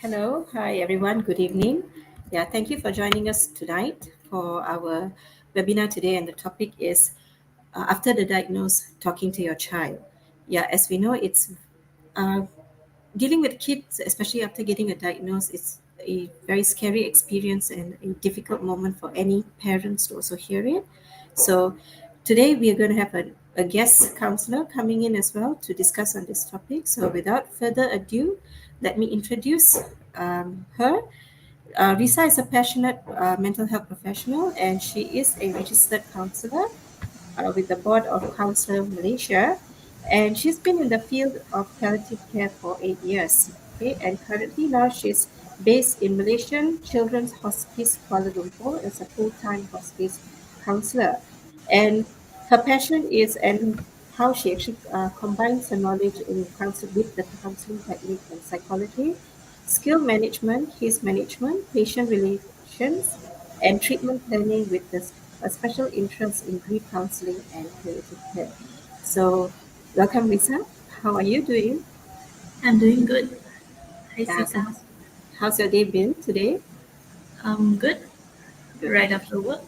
Hello, hi everyone, good evening. Yeah, thank you for joining us tonight for our webinar today. And the topic is after the diagnosis, talking to your child. Yeah, as we know, it's uh, dealing with kids, especially after getting a diagnosis, it's a very scary experience and a difficult moment for any parents to also hear it. So today we are going to have a guest counselor coming in as well to discuss on this topic. So without further ado, let me introduce her. Risa is a passionate mental health professional and she is a registered counselor with the Board of Counsel Malaysia. And she's been in the field of palliative care for 8 years. Okay, and currently now she's based in Malaysian Children's Hospice Kuala Lumpur as a full-time hospice counselor. And her passion is and how she actually combines her knowledge in counsel with the counseling technique and psychology, skill management, case management, patient relations, and treatment planning with a special interest in grief counseling and palliative care. So, welcome, Lisa. How are you doing? I'm doing good. Hi, Yeah, so Sita. how's your day been today? Good. Good. Right Okay. after work.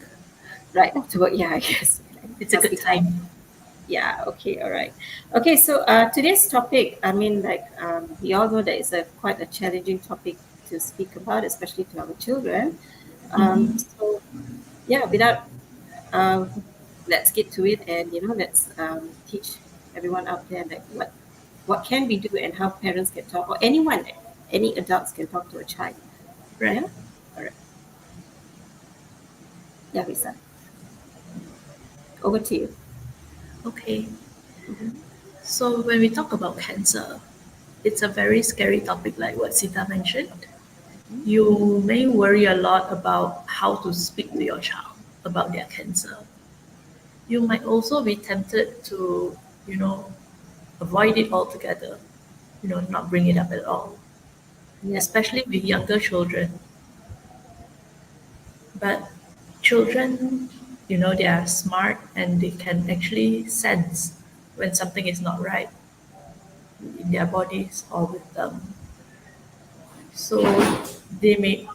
Right after work, yeah, I guess. It's a Must be good tired. time. Yeah, okay, all right. Okay, so today's topic, I mean, like, we all know that it's quite a challenging topic to speak about, especially to our children. Mm-hmm. So, yeah, without uh, let's get to it and let's teach everyone out there like what can we do and how parents can talk or anyone, any adults can talk to a child. Right. Yeah, all right. Yeah, Lisa, over to you. Okay. Mhm. So when we talk about cancer, it's a very scary topic, like what Sita mentioned. You may worry a lot about how to speak to your child about their cancer. You might also be tempted to, you know, avoid it altogether, not bring it up at all, Yeah, especially with younger children. But children, they are smart and they can actually sense when something is not right in their bodies or with them. So they may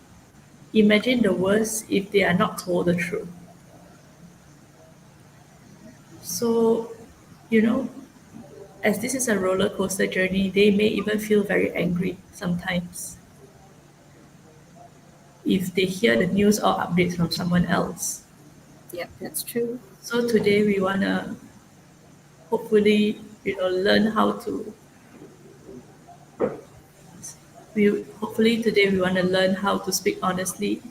imagine the worst if they are not told the truth. So, you know, as this is a roller coaster journey, they may even feel very angry sometimes if they hear the news or updates from someone else. yeah, that's true. So today we wanna hopefully, learn how to we hopefully today we want to learn how to speak honestly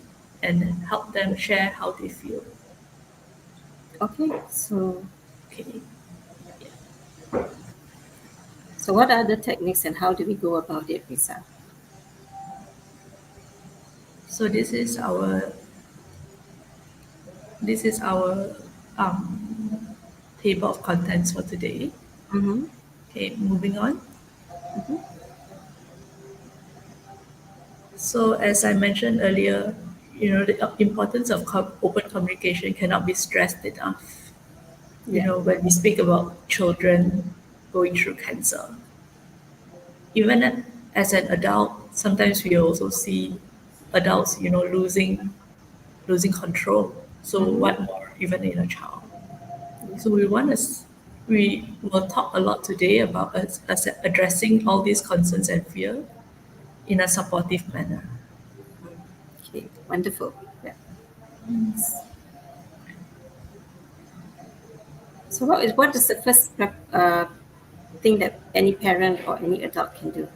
and help them share how they feel. Okay, so Okay. what are the techniques and how do we go about it, Lisa? So this is our table of contents for today. Mm-hmm. Okay, moving on. Mm-hmm. So as I mentioned earlier, the importance of open communication cannot be stressed enough. Yeah, When we speak about children going through cancer, even as an adult, sometimes we also see adults, losing control. So mm-hmm. what more even in a child? Yeah. So we will talk a lot today about us addressing all these concerns and fear in a supportive manner. Okay, wonderful. Yeah. So what is the first thing that any parent or any adult can do?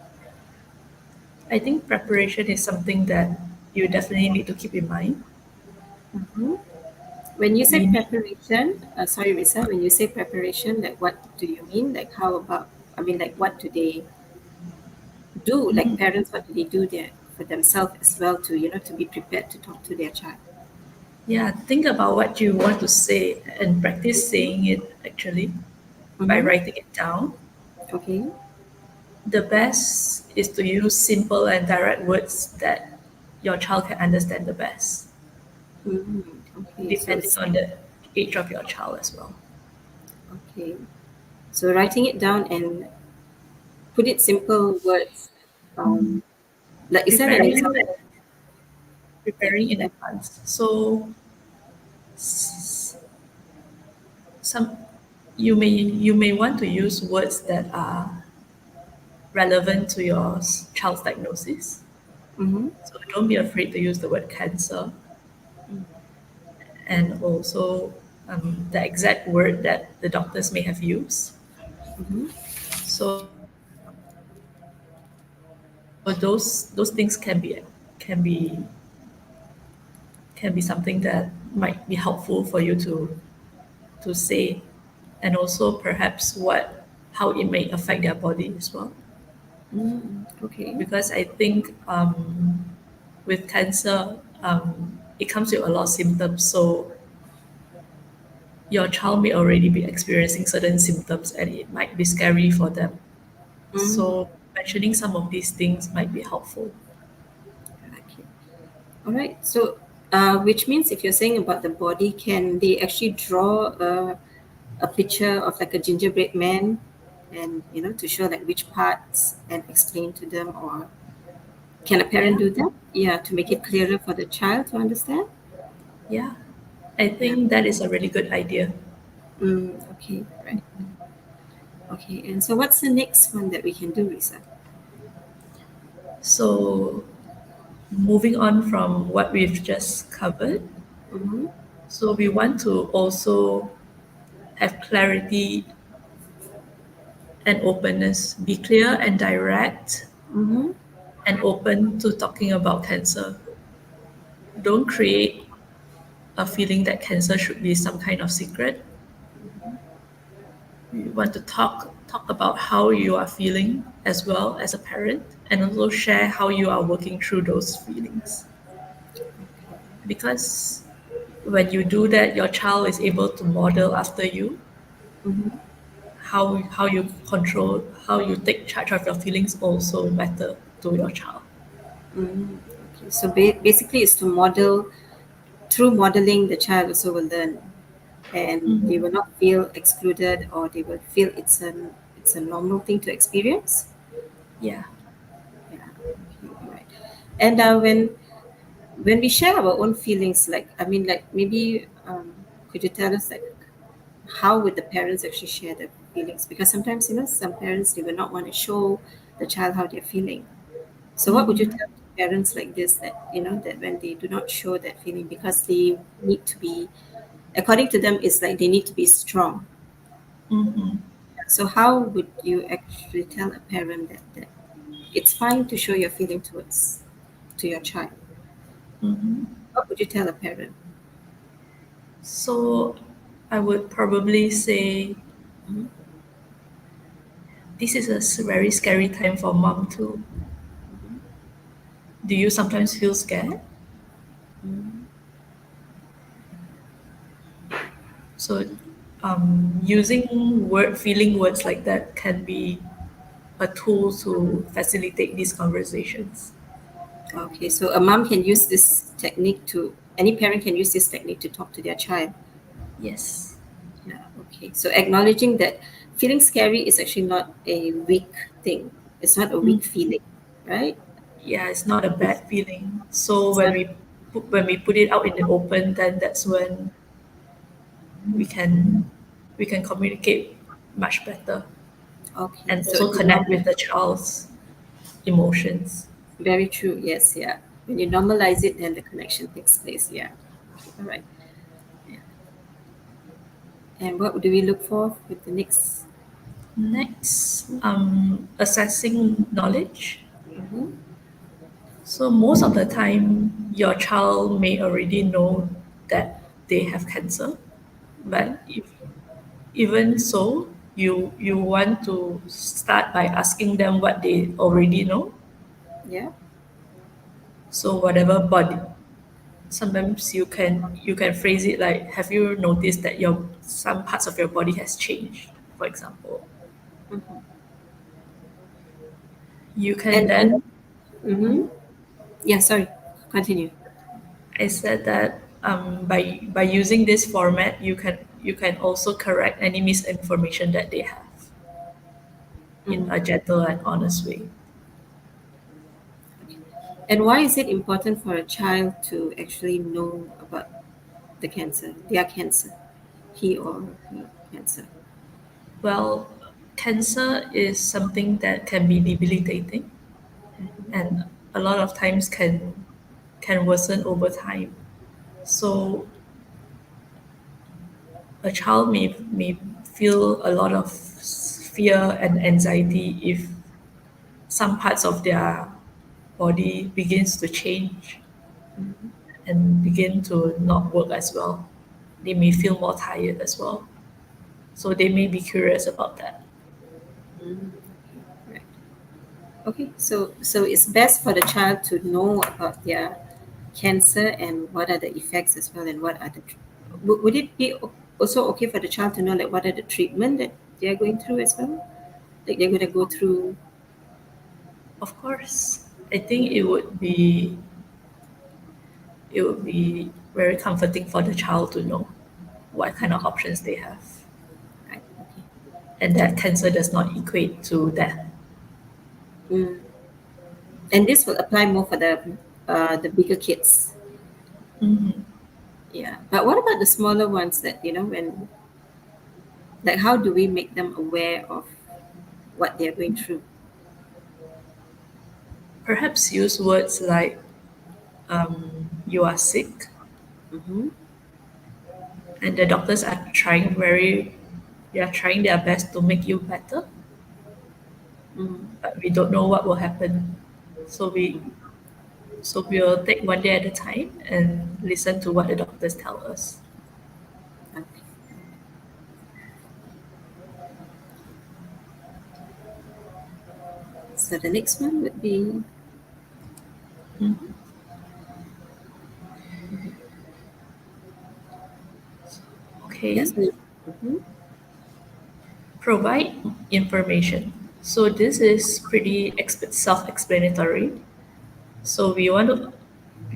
I think preparation is something that you definitely need to keep in mind. Mhm. When you say We need preparation, sorry, Risa, when you say preparation, like what do you mean? Like how about, I mean, like what do they do? Like parents, what do they do there for themselves as well to, to be prepared to talk to their child? Yeah, think about what you want to say and practice saying it actually by Mm-hmm. writing it down. Okay. The best is to use simple and direct words that your child can understand the best, Mm-hmm. Okay. So depending it's on the age of your child as well. okay. So writing it down and put it simple words. Um, Like, is there an example? Preparing in advance. So s- some you may want to use words that are relevant to your child's diagnosis. Mm-hmm. So don't be afraid to use the word cancer, and also the exact word that the doctors may have used. Mm-hmm. So those things can be can be something that might be helpful for you to say, and also perhaps what how it may affect their body as well. Okay. Because I think with cancer, it comes with a lot of symptoms. So your child may already be experiencing certain symptoms, and it might be scary for them. Mm. So mentioning some of these things might be helpful. Okay. All right. So, which means if you're saying about the body, can they actually draw a picture of like a gingerbread man, and to show like which parts and explain to them, or can a parent Yeah, do that? Yeah, to make it clearer for the child to understand. yeah. I Yeah. think that is a really good idea. Okay. Right. Okay. And so, what's the next one that we can do, Risa? So moving on from what we've just covered, Mm-hmm. so we want to also have clarity and openness, be clear and direct Mm-hmm. and open to talking about cancer. Don't create a feeling that cancer should be some kind of secret. You want to talk about how you are feeling as well as a parent, and also share how you are working through those feelings. Because when you do that, your child is able to model after you Mm-hmm. how you control, how you take charge of your feelings also matter to your child. Okay. So basically, it's to model. Through modeling, the child also will learn, and they will not feel excluded, or they will feel it's a normal thing to experience. Yeah. Yeah. Okay. All right. And when we share our own feelings, like, I mean, like, maybe could you tell us, like, how would the parents actually share their feelings? Because sometimes, some parents, they will not want to show the child how they're feeling. So what would you tell parents like this, that that when they do not show that feeling, because they need to be, according to them, it's like they need to be strong. Mm-hmm. So how would you actually tell a parent that it's fine to show your feeling towards to your child? Mm-hmm. What would you tell a parent? So I would probably say Mhm. this is a very scary time for mom too. Do you sometimes feel scared? Mhm. So using feeling words like that can be a tool to facilitate these conversations. Okay, so a mom can use this technique to, any parent can use this technique to talk to their child. Yes. Yeah, okay. So acknowledging that feeling scary is actually not a weak thing. It's not a Mm. weak feeling, right? Yeah, it's not a It's, bad feeling. So it's not. when we put it out in the open, then that's when we can we can communicate much better Okay, and so also connect with the child's emotions. very true. Yes, yeah. When you normalize it, then the connection takes place. Yeah. Okay, all right. Yeah. And what do we look for with the next? Next, assessing knowledge. Mhm. So most of the time, your child may already know that they have cancer, Mhm. but even so, you want to start by asking them what they already know. Yeah. So whatever body, sometimes you can phrase it like, have you noticed that your some parts of your body has changed, for example. Mhm. You can And then mm-hmm. Yeah. Sorry. Continue. I said that by using this format, you can also correct any misinformation that they have in Mm. a gentle and honest way. And why is it important for a child to actually know about the cancer, their cancer, he or her cancer? Well, cancer is something that can be debilitating and a lot of times can worsen over time. So a child may feel a lot of fear and anxiety if some parts of their body begins to change and begin to not work as well. They may feel more tired as well. So they may be curious about that. Right. Okay, so it's best for the child to know about their cancer and what are the effects as well, and what are the would it be also okay for the child to know like what are the treatment that they are going through as well, like they're going to go through? Of course, I think it would be very comforting for the child to know what kind of options they have Right. Okay. and that cancer does not equate to death. Mm. And this will apply more for the bigger kids. Mhm. Yeah, but what about the smaller ones that when, like, how do we make them aware of what they're going through? Perhaps use words like you are sick Mm-hmm. and the doctors are they are trying their best to make you better, Mm. but we don't know what will happen. So we'll take one day at a time and listen to what the doctors tell us. Okay. So the next one would be, Mhm. Okay, yes. Mm-hmm. provide information. So this is pretty self-explanatory. So we want to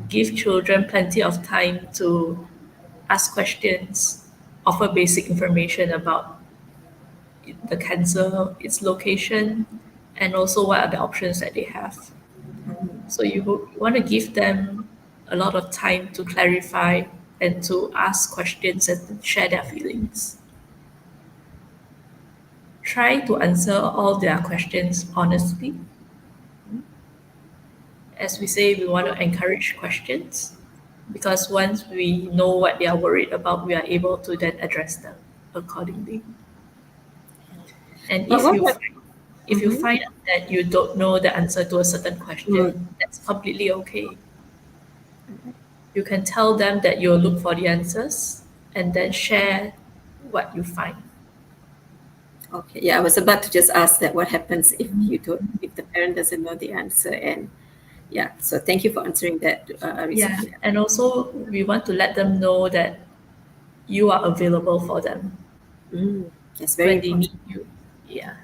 give children plenty of time to ask questions, offer basic information about the cancer, its location, and also what are the options that they have. So you want to give them a lot of time to clarify and to ask questions and share their feelings. Try to answer all their questions honestly. As we say, we want to encourage questions because once we know what they are worried about, we are able to then address them accordingly. And But what about? if you Mm-hmm. find that you don't know the answer to a certain Mm. question, that's completely okay. You can tell them that you'll look for the answers and then share what you find. Okay, yeah, I was about to just ask that what happens if the parent doesn't know the answer, and yeah, so thank you for answering that, Arisa. Yeah, Yeah. and also we want to let them know that you are available for them Mm, that's very when they important. need you. Yeah.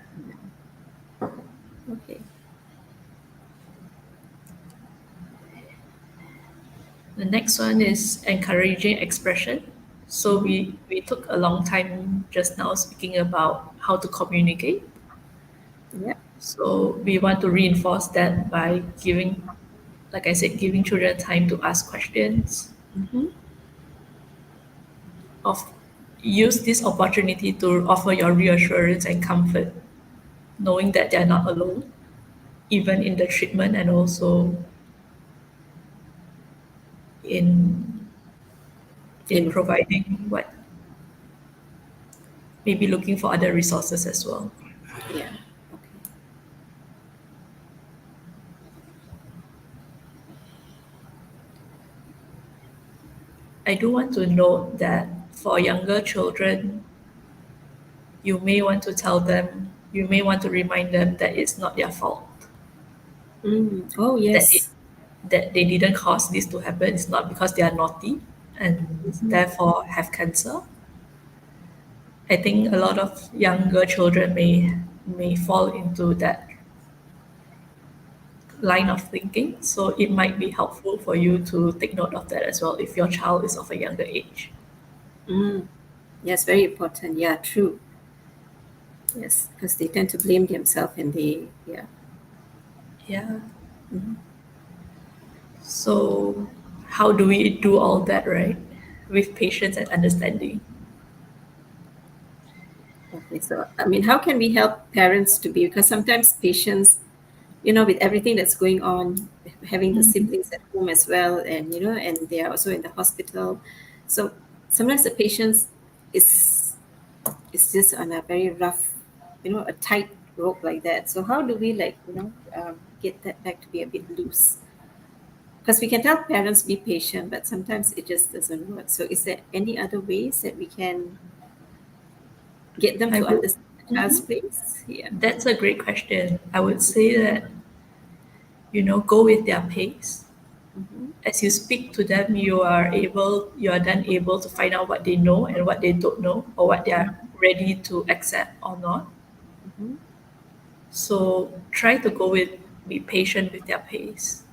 Okay. The next one is encouraging expression. So Mm-hmm. we took a long time just now speaking about how to communicate. Yeah. So we want to reinforce that by giving, like I said, giving children time to ask questions. Mm-hmm. Of use this opportunity to offer your reassurance and comfort, knowing that they're not alone, even in the treatment and also in In providing what maybe looking for other resources as well. Yeah. Okay. I do want to note that for younger children, you may want to remind them that it's not their fault, Mm. Oh that they, yes. that they didn't cause this to happen. It's not because they are naughty and Mm-hmm. therefore have cancer. I think a lot of younger children may fall into that line of thinking. So it might be helpful for you to take note of that as well if your child is of a younger age. Mm. Yes, very important. Yeah, true. Yes, because they tend to blame themselves, and they, yeah. Yeah. Mhm. So, how do we do all that, right? With patience and understanding. Okay, so I mean, how can we help parents to be? Because sometimes patients, with everything that's going on, having the siblings at home as well, and and they are also in the hospital. So sometimes the patients is just on a very rough, a tight rope like that. So how do we get that back to be a bit loose? Because we can tell parents be patient, but sometimes it just doesn't work. So is there any other ways that we can get them I to would, understand the child's place? Yeah. that's a great question. I would say that, go with their pace. Mm-hmm. As you speak to them, you are then able to find out what they know and what they don't know, or what they are ready to accept or not. Mm-hmm. So try to be patient with their pace.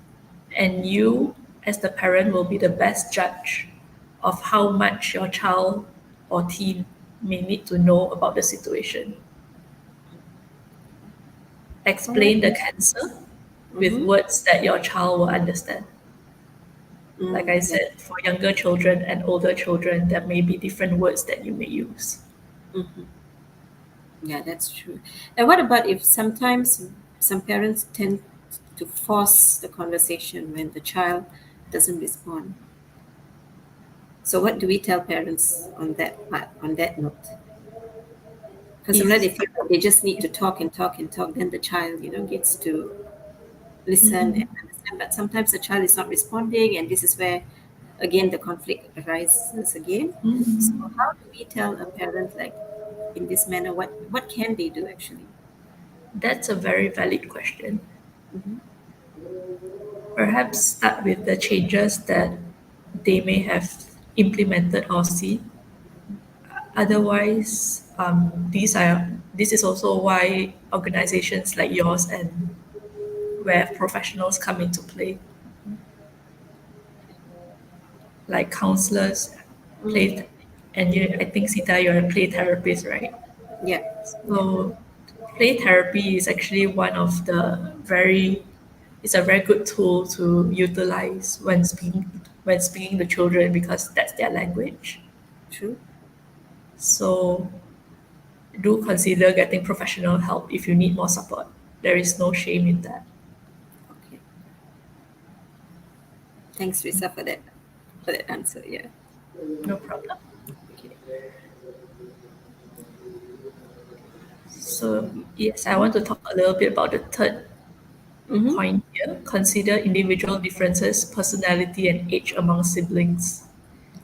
And you, as the parent, will be the best judge of how much your child or teen may need to know about the situation. All right. Explain the cancer with Mm-hmm. words that your child will understand. Like I Yeah. said, for younger children and older children, there may be different words that you may use. Mm-hmm. Yeah, that's true. And what about if sometimes some parents tend to force the conversation when the child doesn't respond? So what do we tell parents on that part, on that note? Because sometimes If they feel like they just need to talk and talk and talk, then the child, gets to listen and Mhm. understand. But sometimes the child is not responding, and this is where, again, the conflict arises again. So how do we tell a parent, like, in this manner, what can they do actually? That's a very valid question. Mm-hmm. Perhaps start with the changes that they may have implemented or seen. Otherwise, this is also why organizations like yours and where professionals come into play, like counselors, Mm. play, and I think Sita, you're a play therapist, right? Yeah. Yeah. So, play therapy is actually one of the it's a very good tool to utilize when speaking to children because that's their language. True. So, do consider getting professional help if you need more support. There is no shame in that. Okay. Thanks, Risa, for that answer. Yeah. No problem. Okay. So, yes, I want to talk a little bit about the third Mm-hmm. point here. Consider individual differences, personality, and age among siblings.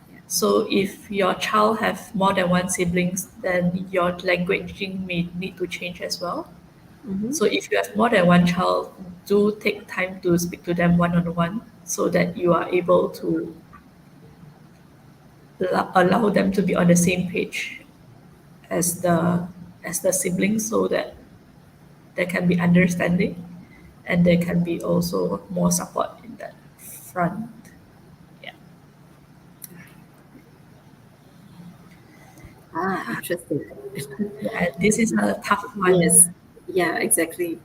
Yeah. So, if your child have more than one siblings, then your languaging may need to change as well. Mm-hmm. So, if you have more than one child, do take time to speak to them one on one so that you are able to allow them to be on the same page as the siblings so that there can be understanding and there can be also more support in that front. Yeah. Ah, interesting. Yeah, and this is a tough one. Yes. Yeah, exactly.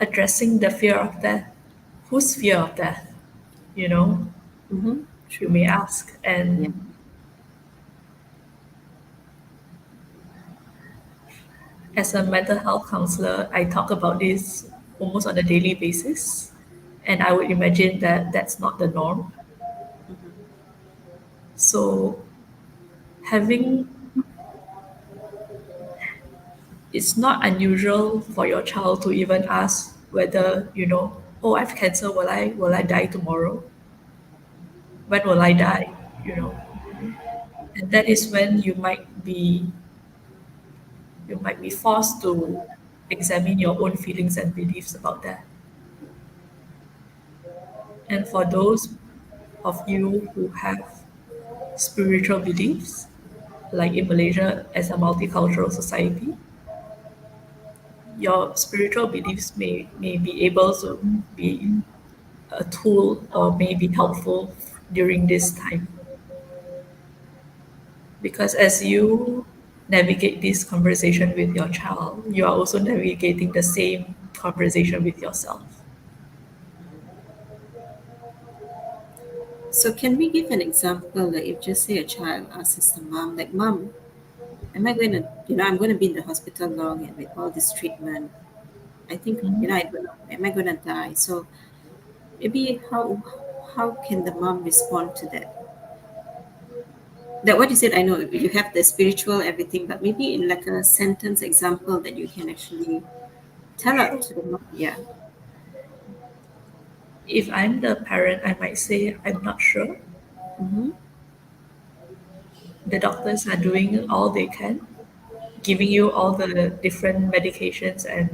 Addressing the fear of death. Whose fear of death? You know, Mm-hmm. you True. may ask. Yeah. And as a mental health counselor, I talk about this almost on a daily basis. And I would imagine that that's not the norm. Mm-hmm. So having it's not unusual for your child to even ask whether, oh, I have cancer, will I die tomorrow? When will I die? You know. And that is when you might be forced to examine your own feelings and beliefs about that. And for those of you who have spiritual beliefs, like in Malaysia as a multicultural society, your spiritual beliefs may be able to be a tool or may be helpful during this time. Because as you navigate this conversation with your child, you are also navigating the same conversation with yourself. So can we give an example? Like if just say a child asks the mom, like, "Mom, am I going to, I'm going to be in the hospital long and with all this treatment. I think, Mhm. I don't know, am I going to die?" So maybe how can the mom respond to that? That what you said, I know you have the spiritual everything, but maybe in like a sentence example that you can actually tell out Sure. to the mom. Yeah. If I'm the parent, I might say, I'm not sure. Mm-hmm. The doctors are doing all they can, giving you all the different medications and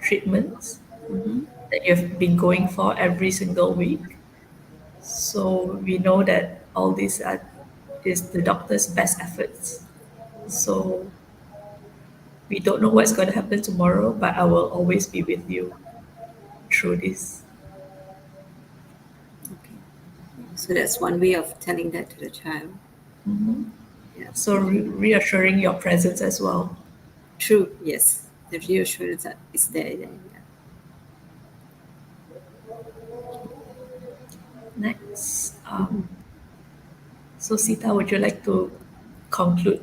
treatments Mm-hmm. that you've been going for every single week. So we know that all this is the doctor's best efforts. So we don't know what's going to happen tomorrow, but I will always be with you through this. Okay. So that's one way of telling that to the child. Mhm. Yeah. So reassuring your presence as well. True. Yes. The reassurance that is there. Then. Yeah. Next, Mhm. so Sita, would you like to conclude?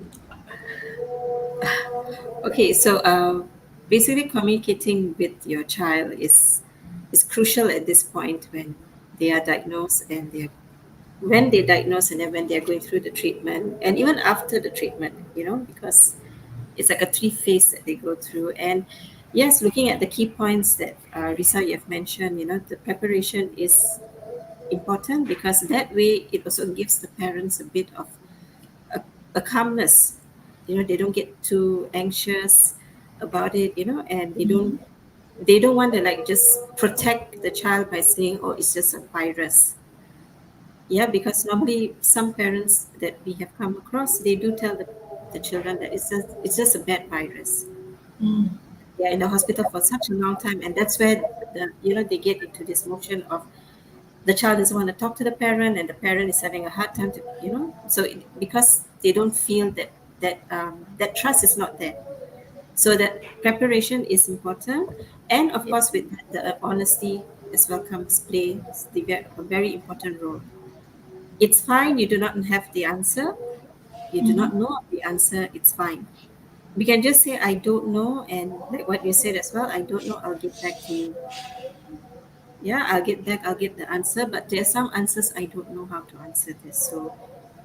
Okay. So basically, communicating with your child is crucial at this point when they are diagnosed and they're diagnosed and then when they're going through the treatment and even after the treatment, because it's like a three phase that they go through. And yes, looking at the key points that Risa you have mentioned, the preparation is important because that way it also gives the parents a bit of a, a calmness. They don't get too anxious about it, and they don't want to like just protect the child by saying, "Oh, it's just a virus." Yeah, because normally some parents that we have come across, they do tell the children that it's just a bad virus. Mm. They're in the hospital for such a long time, and that's where they get into this motion of the child doesn't want to talk to the parent, and the parent is having a hard time to, so because they don't feel that trust is not there. So that preparation is important, and of Yeah. course with that, the honesty as well comes play a very important role. It's fine, you do not have the answer, you do Mhm. not know the answer, it's fine. We can just say, "I don't know," and like what you said as well, "I don't know, I'll get back to you." Yeah, I'll get the answer, but there are some answers I don't know how to answer this. So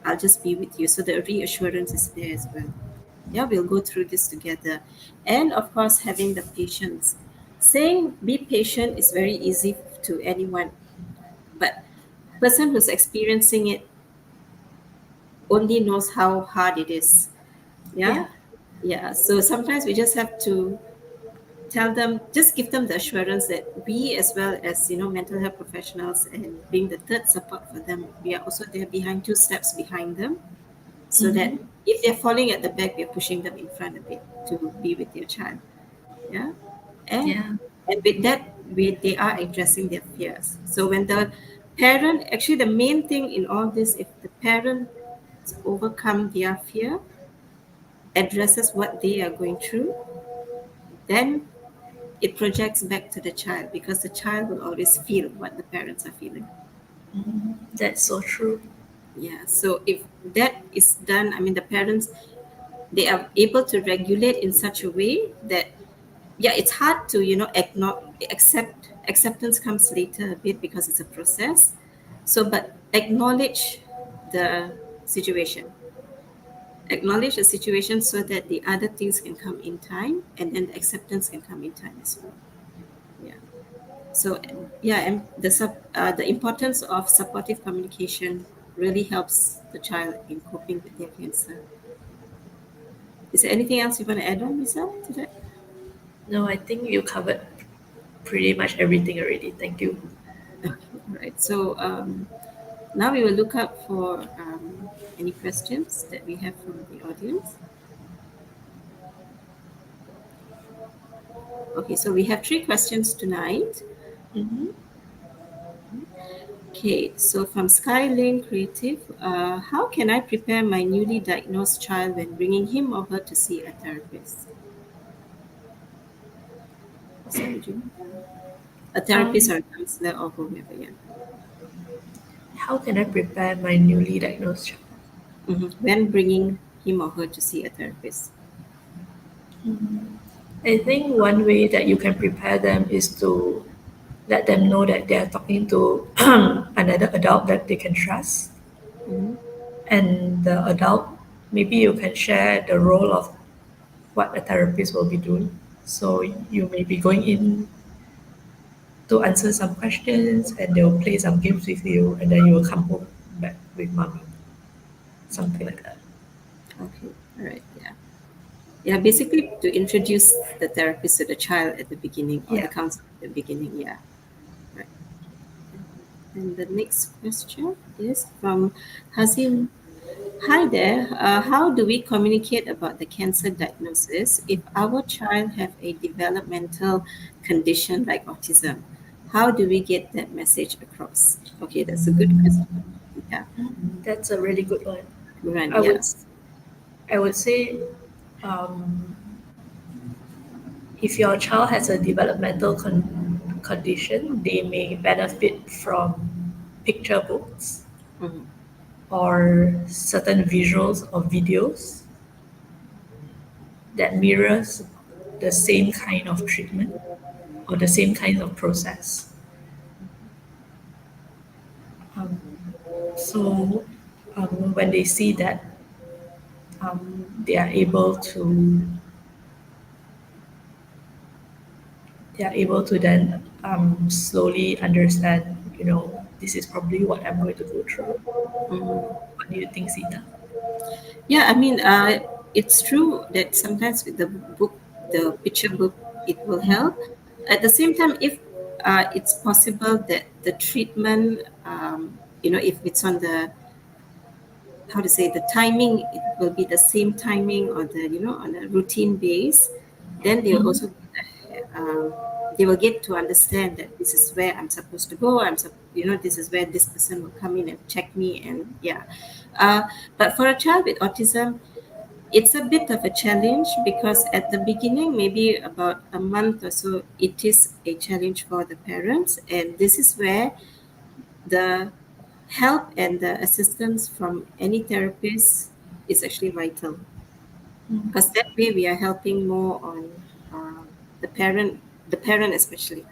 I'll just be with you. So the reassurance is there as well. Yeah, we'll go through this together. And of course, having the patience. Saying be patient is very easy to anyone, but person who's experiencing it only knows how hard it is. Yeah. Yeah. Yeah. So sometimes we just have to tell them, just give them the assurance that we, as well as mental health professionals and being the third support for them, we are also there behind, two steps behind them, so that Mhm. if they're falling at the back, we're pushing them in front a bit to be with their child. Yeah. and Yeah. and with that, they are addressing their fears. So when the parent, actually the main thing in all this, if the parent overcome their fear, addresses what they are going through, then it projects back to the child because the child will always feel what the parents are feeling. That's so true. Yeah. So if that is done, I mean, the parents, they are able to regulate in such a way that, yeah, it's hard to, acceptance comes later a bit because it's a process. So, but the situation, acknowledge the situation so that the other things can come in time and then the acceptance can come in time as well. Yeah. So yeah, and the importance of supportive communication really helps the child in coping with their cancer. Is there anything else you want to add on, Lisa, to that? No, I think you covered pretty much everything already. Thank you. Okay, all right. So now we will look up for any questions that we have from the audience. Okay, so we have three questions tonight. Mhm. Okay, so from Skylane Creative, how can I prepare my newly diagnosed child when bringing him or her to see a therapist? So would you, a therapist Um, or a counselor or whomever, yeah. how can I prepare my newly diagnosed child? When bringing him or her to see a therapist? I think one way that you can prepare them is to let them know that they are talking to another adult that they can trust. Mhm. And the adult, maybe you can share the role of what a therapist will be doing. So you may be going in to answer some questions and they'll play some games with you and then you will come home back with mommy. Something like that. Okay, all right, yeah. Yeah, basically to introduce the therapist to the child at the beginning or the Yeah. counselor at the beginning, yeah. Right. And the next question is from Hazim. Hi there. How do we communicate about the cancer diagnosis if our child have a developmental condition like autism? How do we get that message across? Okay, that's a good question. Yeah, That's a really good one. Run, I would yeah. I would say um, if your child has a developmental condition, they may benefit from picture books Mhm. or certain visuals or videos that mirrors the same kind of treatment or the same kind of process. Um, so when they see that, they are able to then slowly understand. This is probably what I'm going to go through. Mhm. What do you think, Sita? Yeah, I mean, it's true that sometimes with the book, the picture book, it will help. At the same time, if it's possible that the treatment, if it's on the how to say the timing, it will be the same timing or the on a routine base, then they'll Mhm. also they will get to understand that this is where I'm supposed to go. This is where this person will come in and check me, and yeah. Uh, but for a child with autism, it's a bit of a challenge because at the beginning, maybe about a month or so, it is a challenge for the parents, and this is where the help and the assistance from any therapist is actually vital because that way we are helping more on the parent especially,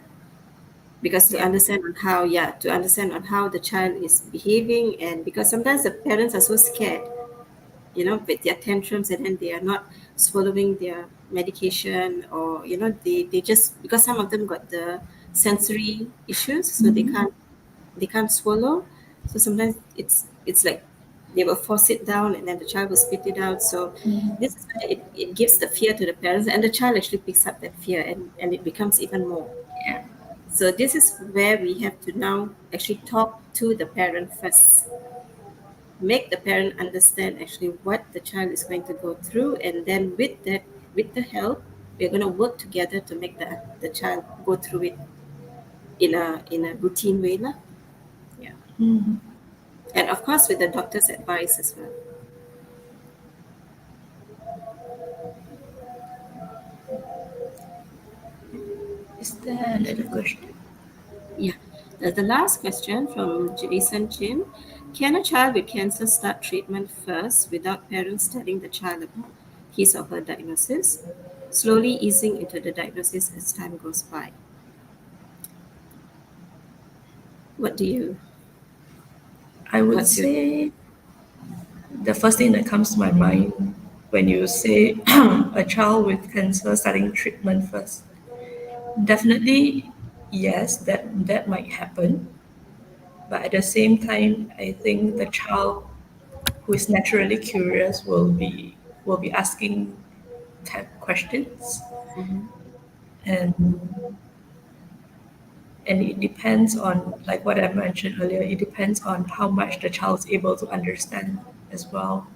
because to Yeah. understand on how to understand on how the child is behaving, and because sometimes the parents are so scared with their tantrums, and then they are not swallowing their medication, or they just, because some of them got the sensory issues, so they can't swallow. So sometimes it's like they will force it down and then the child will spit it out. So this is why it gives the fear to the parents, and the child actually picks up that fear, and it becomes even more. Yeah. So this is where we have to now actually talk to the parent first, make the parent understand actually what the child is going to go through, and then with the help, we're going to work together to make the child go through it in a routine way lah. Yeah. Mhm. And of course with the doctor's advice as well. Is there another question? Yeah. The last question from Jason Chin. Can a child with cancer start treatment first without parents telling the child about his or her diagnosis, slowly easing into the diagnosis as time goes by? What do you I would what's your say the first thing that comes to my mind when you say a child with cancer starting treatment first. Definitely, yes, that might happen. But at the same time, I think the child who is naturally curious will be asking type questions, Mhm. and it depends on, like what I mentioned earlier, it depends on how much the child's able to understand as well.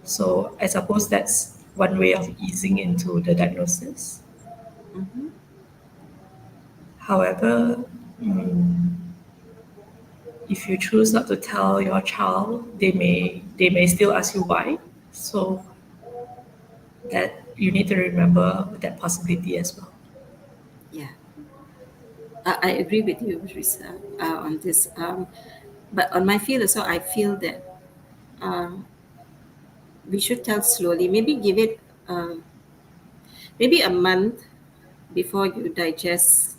So I suppose that's one way of easing into the diagnosis. Mhm. However, if you choose not to tell your child, they may still ask you why. So that you need to remember that possibility as well. Yeah, I agree with you, Risa, on this. But on my field also, I feel that we should tell slowly. Maybe give it maybe a month before you digest,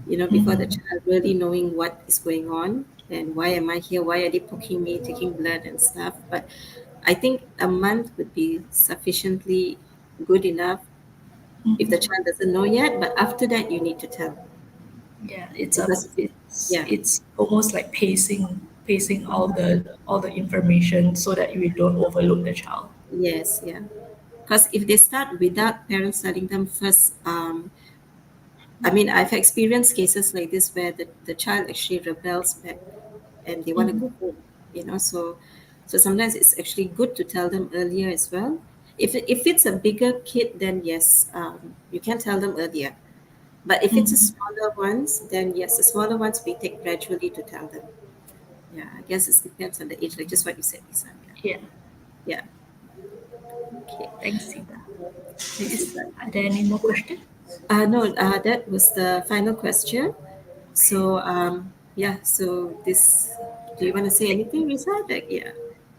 before the child really knowing what is going on and why am I here, why are they poking me, taking blood and stuff. But I think a month would be sufficiently good enough if the child doesn't know yet. But after that, you need to tell Yeah, because yeah, it's almost like pacing all the information so that we don't overload the child. yes, yeah. Because if they start without parents telling them first, I mean, I've experienced cases like this where the child actually rebels back and they want to go home, so sometimes it's actually good to tell them earlier as well. If it's a bigger kid, then yes, you can tell them earlier. But if it's a Mhm. smaller ones, then yes, the smaller ones we take gradually to tell them. Yeah, I guess it depends on the age, like just what you said, Lisa. Yeah, Yeah. Okay. thanks, Sita. Thanks, Lisa. Are there any more questions? No, that was the final question. So, yeah, so this, do you want to say anything, Lisa? Like, yeah,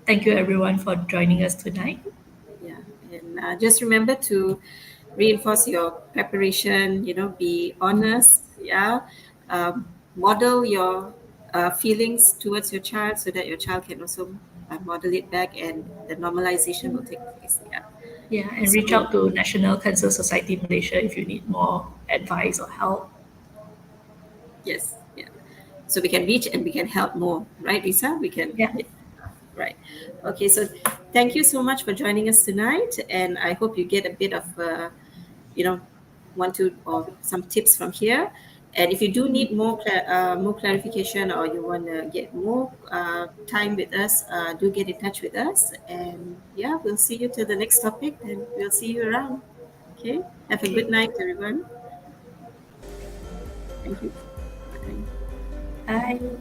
Thank you everyone for joining us tonight. yeah. And just remember to reinforce your preparation, be honest, yeah. Model your feelings towards your child so that your child can also model it back and the normalization will take place, yeah. Yeah, and reach So, out to National Cancer Society Malaysia if you need more advice or help. yes, yeah. So we can reach and we can help more, right, Lisa? We can, Yeah, yeah. Right. Okay, so thank you so much for joining us tonight, and I hope you get a bit of, you know, one, two, or some tips from here. And if you do need more clarification, or you want to get more time with us, do get in touch with us. And yeah, we'll see you till the next topic, and we'll see you around. Okay. Have a okay. good night, everyone. Thank you. Bye. Bye.